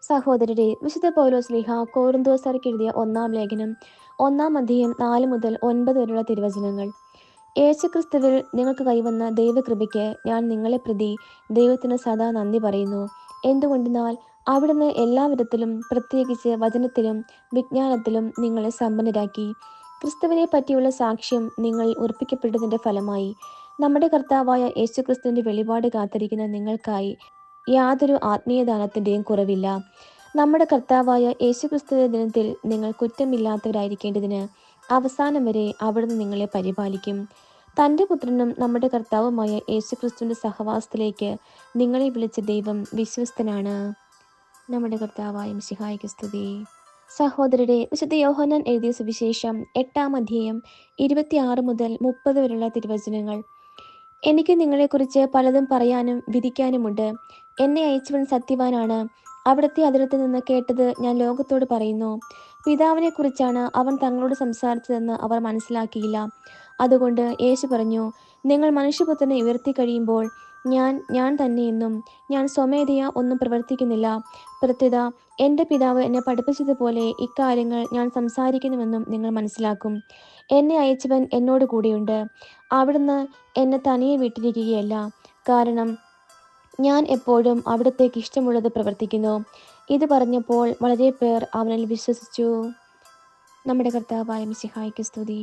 സഹോദരരെ, വിശുദ്ധ പൗലോസ്ലീഹ കൊരിന്ത്യർക്ക് എഴുതിയ 1-ാം ലേഖനം 1-ാം അധ്യായം 4 മുതൽ 9 വരെയുള്ള തിരുവചനങ്ങൾ. യേശുക്രിസ്തുവിൽ നിങ്ങൾക്ക് കൈവന്ന ദൈവകൃപയ്ക്ക് ഞാൻ നിങ്ങളെ പ്രതി ദൈവത്തിന് സദാ നന്ദി പറയുന്നു. എന്തുകൊണ്ടെന്നാൽ അവിടുന്ന് എല്ലാവിധത്തിലും, പ്രത്യേകിച്ച് വചനത്തിലും വിജ്ഞാനത്തിലും നിങ്ങളെ സമ്പന്നരാക്കി. ക്രിസ്തുവിനെ പറ്റിയുള്ള സാക്ഷ്യം നിങ്ങളിൽ ഉറപ്പിക്കപ്പെട്ടതിന്റെ ഫലമായി നമ്മുടെ കർത്താവായ യേശുക്രിസ്തുവിന്റെ വെളിപാട് കാത്തിരിക്കുന്ന നിങ്ങൾക്കായി യാതൊരു ആത്മീയദാനത്തിന്റെയും കുറവില്ല. നമ്മുടെ കർത്താവായ യേശുക്രിസ്തുവിന്റെ ദിനത്തിൽ നിങ്ങൾ കുറ്റമില്ലാത്തവരായിരിക്കേണ്ടതിന് അവസാനം വരെ അവിടുന്ന് നിങ്ങളെ പരിപാലിക്കും. തന്റെ പുത്രനും നമ്മുടെ കർത്താവുമായ യേശുക്രിസ്തുവിന്റെ സഹവാസത്തിലേക്ക് നിങ്ങളെ വിളിച്ച ദൈവം വിശ്വസ്തനാണ്. നമ്മുടെ കർത്താവായ മിശിഹായ്ക്ക് സ്തുതി. സഹോദരരെ, വിശുദ്ധ യോഹന്നാൻ എഴുതിയ സുവിശേഷം 8-ാം അധ്യായം 26 മുതൽ 30 വരെയുള്ള തിരുവചനങ്ങൾ. എനിക്ക് നിങ്ങളെക്കുറിച്ച് പലതും പറയാനും വിധിക്കാനുമുണ്ട്. എന്നെ അയച്ചവൻ സത്യവാനാണ്. അവിടുത്തെ അതിരത്തിൽ നിന്ന് കേട്ടത് ഞാൻ ലോകത്തോട് പറയുന്നു. പിതാവിനെ കുറിച്ചാണ് അവൻ തങ്ങളോട് സംസാരിച്ചതെന്ന് അവർ മനസ്സിലാക്കിയില്ല. അതുകൊണ്ട് യേശു പറഞ്ഞു, നിങ്ങൾ മനുഷ്യപുത്രനെ ഉയർത്തി കഴിയുമ്പോൾ ഞാൻ തന്നെയെന്നും ഞാൻ സ്വമേധയാ ഒന്നും പ്രവർത്തിക്കുന്നില്ല. പ്രത്യുത എൻ്റെ പിതാവ് എന്നെ പഠിപ്പിച്ചതുപോലെ ഇക്കാര്യങ്ങൾ ഞാൻ സംസാരിക്കുന്നുവെന്നും നിങ്ങൾ മനസ്സിലാക്കും. എന്നെ അയച്ചവൻ എന്നോട് കൂടെയുണ്ട്. അവിടുന്ന് എന്നെ തനിയെ വിട്ടിരിക്കുകയല്ല, കാരണം ഞാൻ എപ്പോഴും അവിടത്തേക്ക് ഇഷ്ടമുള്ളത് പ്രവർത്തിക്കുന്നു. ഇത് പറഞ്ഞപ്പോൾ വളരെ പേർ അവനിൽ വിശ്വസിച്ചു. നമ്മുടെ കർത്താവായ മിശിഹായ്ക്ക് സ്തുതി.